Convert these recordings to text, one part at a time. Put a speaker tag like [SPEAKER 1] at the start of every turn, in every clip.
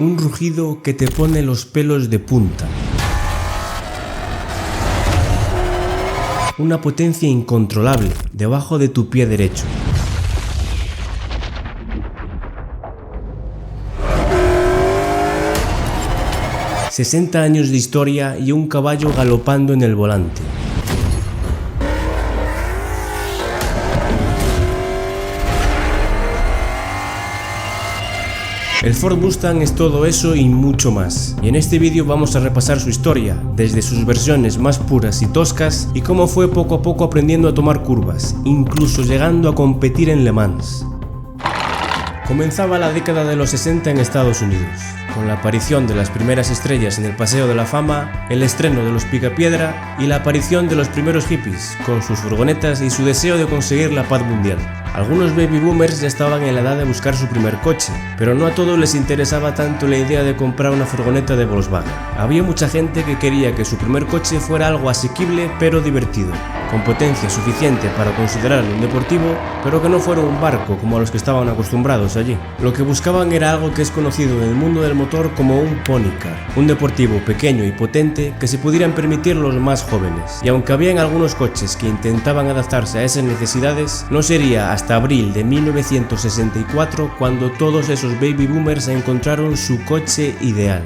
[SPEAKER 1] Un rugido que te pone los pelos de punta. Una potencia incontrolable debajo de tu pie derecho. ...60 años de historia y un caballo galopando en el volante. El Ford Mustang es todo eso y mucho más, y en este vídeo vamos a repasar su historia, desde sus versiones más puras y toscas, y cómo fue poco a poco aprendiendo a tomar curvas, incluso llegando a competir en Le Mans. Comenzaba la década de los 60 en Estados Unidos, con la aparición de las primeras estrellas en el Paseo de la Fama, el estreno de los Picapiedra y la aparición de los primeros hippies, con sus furgonetas y su deseo de conseguir la paz mundial. Algunos baby boomers ya estaban en la edad de buscar su primer coche, pero no a todos les interesaba tanto la idea de comprar una furgoneta de Volkswagen. Había mucha gente que quería que su primer coche fuera algo asequible pero divertido, con potencia suficiente para considerarlo un deportivo, pero que no fuera un barco como a los que estaban acostumbrados allí. Lo que buscaban era algo que es conocido en el mundo del motor como un pony car, un deportivo pequeño y potente que se pudieran permitir los más jóvenes. Y aunque habían algunos coches que intentaban adaptarse a esas necesidades, no sería hasta abril de 1964 cuando todos esos baby boomers encontraron su coche ideal.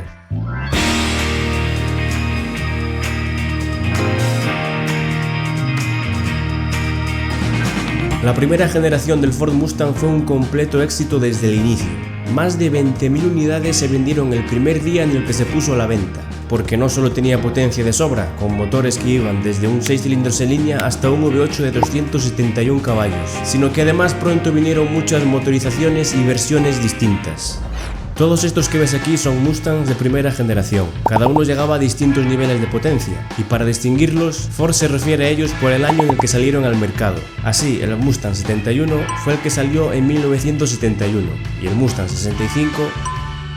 [SPEAKER 1] La primera generación del Ford Mustang fue un completo éxito desde el inicio. Más de 20.000 unidades se vendieron el primer día en el que se puso a la venta, porque no solo tenía potencia de sobra, con motores que iban desde un 6 cilindros en línea hasta un V8 de 271 caballos, sino que además pronto vinieron muchas motorizaciones y versiones distintas. Todos estos que ves aquí son Mustangs de primera generación, cada uno llegaba a distintos niveles de potencia, y para distinguirlos, Ford se refiere a ellos por el año en el que salieron al mercado. Así, el Mustang 71 fue el que salió en 1971, y el Mustang 65...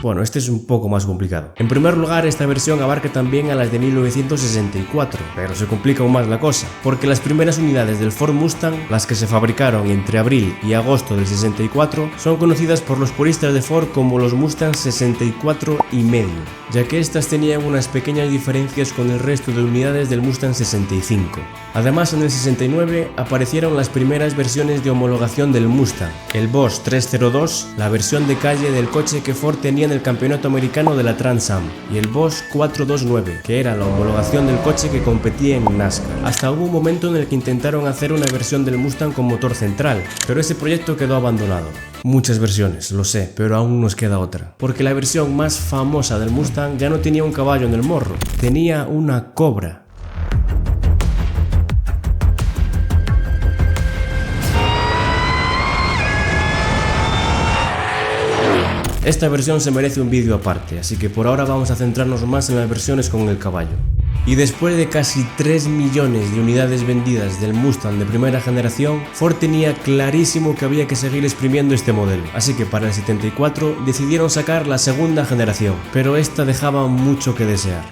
[SPEAKER 1] Bueno, este es un poco más complicado. En primer lugar, esta versión abarca también a las de 1964, pero se complica aún más la cosa, porque las primeras unidades del Ford Mustang, las que se fabricaron entre abril y agosto del 64, son conocidas por los puristas de Ford como los Mustang 64 y medio, ya que estas tenían unas pequeñas diferencias con el resto de unidades del Mustang 65. Además, en el 69 aparecieron las primeras versiones de homologación del Mustang, el Boss 302, la versión de calle del coche que Ford tenía en el campeonato americano de la Trans Am, y el Boss 429, que era la homologación del coche que competía en NASCAR. Hasta hubo un momento en el que intentaron hacer una versión del Mustang con motor central, pero ese proyecto quedó abandonado. Muchas versiones, lo sé, pero aún nos queda otra, porque la versión más famosa del Mustang ya no tenía un caballo en el morro, tenía una cobra. Esta versión se merece un vídeo aparte, así que por ahora vamos a centrarnos más en las versiones con el caballo. Y después de casi 3 millones de unidades vendidas del Mustang de primera generación, Ford tenía clarísimo que había que seguir exprimiendo este modelo, así que para el 74 decidieron sacar la segunda generación, pero esta dejaba mucho que desear.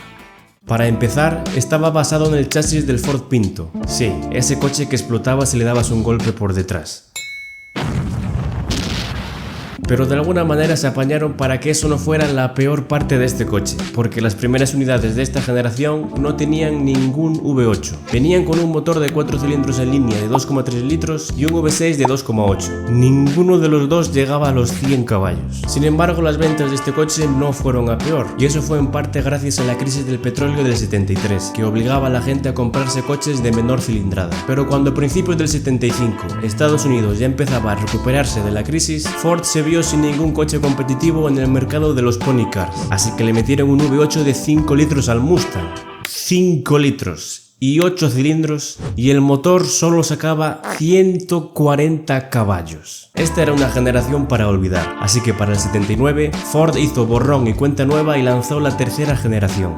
[SPEAKER 1] Para empezar, estaba basado en el chasis del Ford Pinto, sí, ese coche que explotaba si le dabas un golpe por detrás. Pero de alguna manera se apañaron para que eso no fuera la peor parte de este coche, porque las primeras unidades de esta generación no tenían ningún V8. Venían con un motor de 4 cilindros en línea de 2,3 litros y un V6 de 2,8. Ninguno de los dos llegaba a los 100 caballos. Sin embargo, las ventas de este coche no fueron a peor, y eso fue en parte gracias a la crisis del petróleo del 73, que obligaba a la gente a comprarse coches de menor cilindrada. Pero cuando a principios del 75 Estados Unidos ya empezaba a recuperarse de la crisis, Ford se vio sin ningún coche competitivo en el mercado de los pony cars, así que le metieron un V8 de 5 litros al Mustang. 5 litros y 8 cilindros, y el motor solo sacaba 140 caballos. Esta era una generación para olvidar, así que para el 79 Ford hizo borrón y cuenta nueva y lanzó la tercera generación.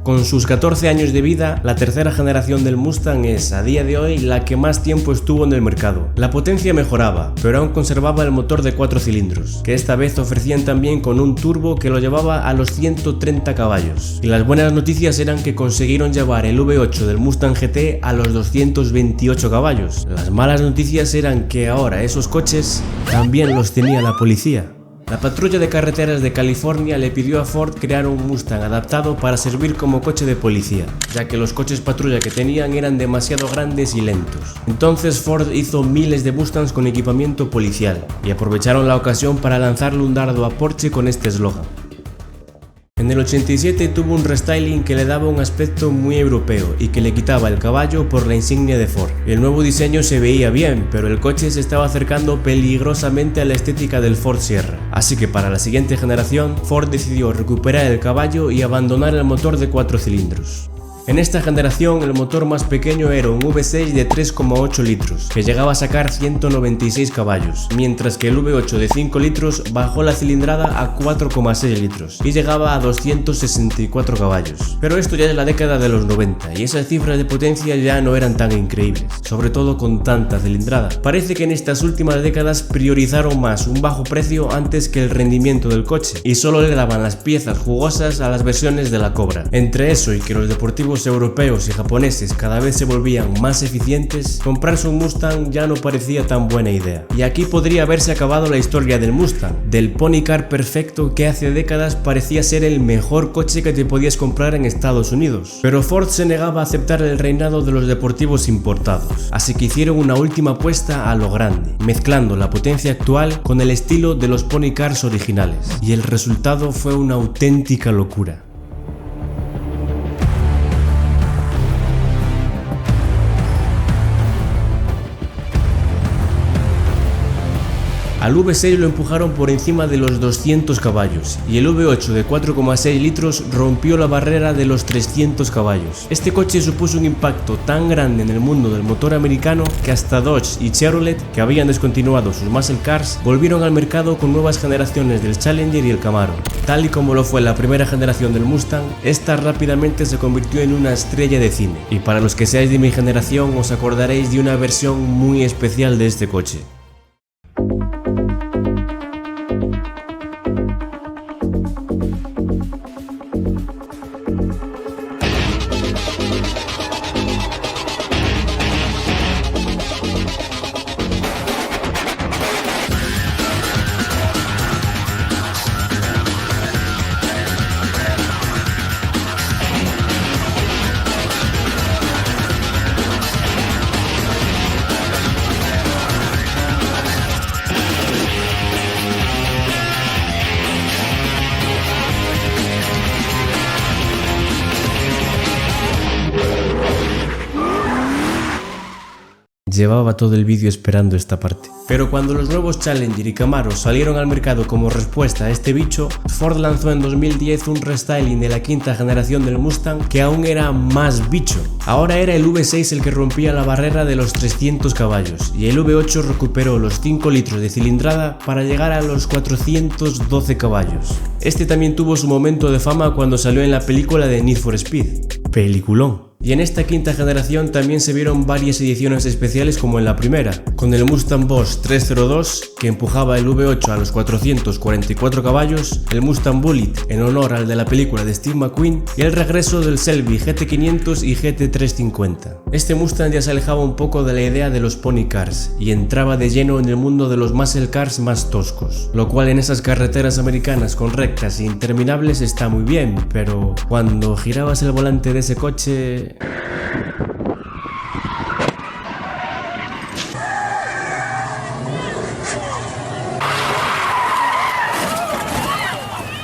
[SPEAKER 1] Con sus 14 años de vida, la tercera generación del Mustang es, a día de hoy, la que más tiempo estuvo en el mercado. La potencia mejoraba, pero aún conservaba el motor de 4 cilindros, que esta vez ofrecían también con un turbo que lo llevaba a los 130 caballos. Y las buenas noticias eran que consiguieron llevar el V8 del Mustang GT a los 228 caballos. Las malas noticias eran que ahora esos coches también los tenía la policía. La patrulla de carreteras de California le pidió a Ford crear un Mustang adaptado para servir como coche de policía, ya que los coches patrulla que tenían eran demasiado grandes y lentos. Entonces Ford hizo miles de Mustangs con equipamiento policial y aprovecharon la ocasión para lanzarle un dardo a Porsche con este eslogan. En el 87 tuvo un restyling que le daba un aspecto muy europeo y que le quitaba el caballo por la insignia de Ford. El nuevo diseño se veía bien, pero el coche se estaba acercando peligrosamente a la estética del Ford Sierra. Así que para la siguiente generación, Ford decidió recuperar el caballo y abandonar el motor de 4 cilindros. En esta generación el motor más pequeño era un V6 de 3,8 litros, que llegaba a sacar 196 caballos, mientras que el V8 de 5 litros bajó la cilindrada a 4,6 litros y llegaba a 264 caballos. Pero esto ya es la década de los 90 y esas cifras de potencia ya no eran tan increíbles, sobre todo con tanta cilindrada. Parece que en estas últimas décadas priorizaron más un bajo precio antes que el rendimiento del coche y solo le daban las piezas jugosas a las versiones de la Cobra. Entre eso y que los deportivos europeos y japoneses cada vez se volvían más eficientes, comprarse un Mustang ya no parecía tan buena idea. Y aquí podría haberse acabado la historia del Mustang, del pony car perfecto que hace décadas parecía ser el mejor coche que te podías comprar en Estados Unidos. Pero Ford se negaba a aceptar el reinado de los deportivos importados, así que hicieron una última apuesta a lo grande, mezclando la potencia actual con el estilo de los pony cars originales, y el resultado fue una auténtica locura. Al V6 lo empujaron por encima de los 200 caballos y el V8 de 4,6 litros rompió la barrera de los 300 caballos. Este coche supuso un impacto tan grande en el mundo del motor americano que hasta Dodge y Chevrolet, que habían descontinuado sus muscle cars, volvieron al mercado con nuevas generaciones del Challenger y el Camaro. Tal y como lo fue la primera generación del Mustang, esta rápidamente se convirtió en una estrella de cine. Y para los que seáis de mi generación os acordaréis de una versión muy especial de este coche. Llevaba todo el vídeo esperando esta parte. Pero cuando los nuevos Challenger y Camaro salieron al mercado como respuesta a este bicho, Ford lanzó en 2010 un restyling de la quinta generación del Mustang que aún era más bicho. Ahora era el V6 el que rompía la barrera de los 300 caballos y el V8 recuperó los 5 litros de cilindrada para llegar a los 412 caballos. Este también tuvo su momento de fama cuando salió en la película de Need for Speed. Peliculón. Y en esta quinta generación también se vieron varias ediciones especiales como en la primera, con el Mustang Boss 302 que empujaba el V8 a los 444 caballos, el Mustang Bullitt en honor al de la película de Steve McQueen y el regreso del Shelby GT500 y GT350. Este Mustang ya se alejaba un poco de la idea de los pony cars y entraba de lleno en el mundo de los muscle cars más toscos, lo cual en esas carreteras americanas con rectas interminables está muy bien, pero cuando girabas el volante de ese coche...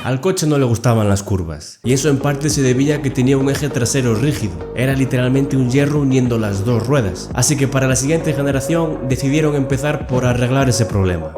[SPEAKER 1] Al coche no le gustaban las curvas, y eso en parte se debía a que tenía un eje trasero rígido, era literalmente un hierro uniendo las dos ruedas, así que para la siguiente generación decidieron empezar por arreglar ese problema.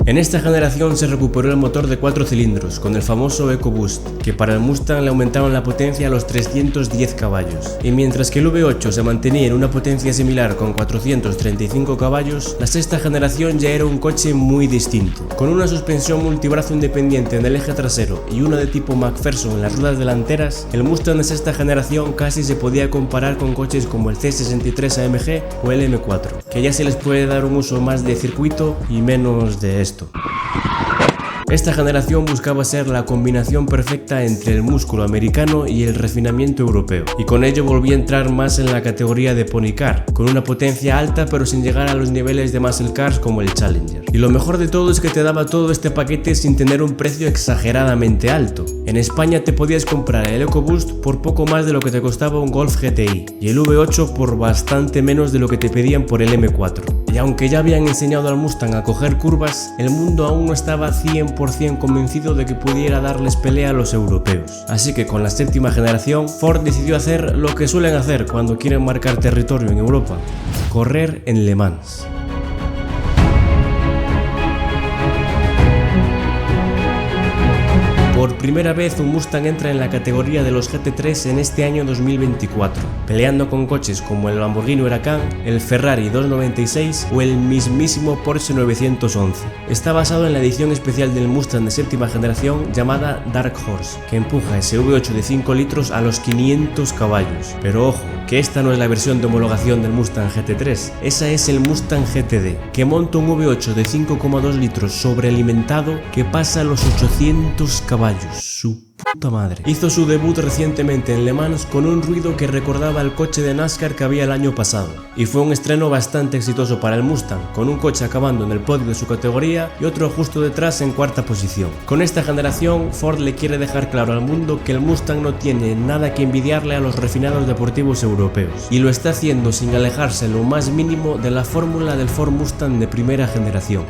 [SPEAKER 1] En esta generación se recuperó el motor de 4 cilindros con el famoso EcoBoost, que para el Mustang le aumentaron la potencia a los 310 caballos. Y mientras que el V8 se mantenía en una potencia similar con 435 caballos, la sexta generación ya era un coche muy distinto. Con una suspensión multibrazo independiente en el eje trasero y una de tipo McPherson en las ruedas delanteras, el Mustang de sexta generación casi se podía comparar con coches como el C63 AMG o el M4, que ya se les puede dar un uso más de circuito y menos de esto. Esta generación buscaba ser la combinación perfecta entre el músculo americano y el refinamiento europeo, y con ello volvía a entrar más en la categoría de pony car, con una potencia alta pero sin llegar a los niveles de muscle cars como el Challenger. Y lo mejor de todo es que te daba todo este paquete sin tener un precio exageradamente alto. En España te podías comprar el EcoBoost por poco más de lo que te costaba un Golf GTI y el V8 por bastante menos de lo que te pedían por el M4. Y aunque ya habían enseñado al Mustang a coger curvas, el mundo aún no estaba 100% convencido de que pudiera darles pelea a los europeos. Así que con la séptima generación, Ford decidió hacer lo que suelen hacer cuando quieren marcar territorio en Europa: correr en Le Mans. Por primera vez un Mustang entra en la categoría de los GT3 en este año 2024, peleando con coches como el Lamborghini Huracán, el Ferrari 296 o el mismísimo Porsche 911. Está basado en la edición especial del Mustang de séptima generación llamada Dark Horse, que empuja ese V8 de 5 litros a los 500 caballos. Pero ojo, que esta no es la versión de homologación del Mustang GT3, esa es el Mustang GTD, que monta un V8 de 5,2 litros sobrealimentado que pasa los 800 caballos. Su puta madre. Hizo su debut recientemente en Le Mans con un ruido que recordaba al coche de NASCAR que había el año pasado, y fue un estreno bastante exitoso para el Mustang, con un coche acabando en el podio de su categoría y otro justo detrás en cuarta posición. Con esta generación, Ford le quiere dejar claro al mundo que el Mustang no tiene nada que envidiarle a los refinados deportivos europeos, y lo está haciendo sin alejarse lo más mínimo de la fórmula del Ford Mustang de primera generación.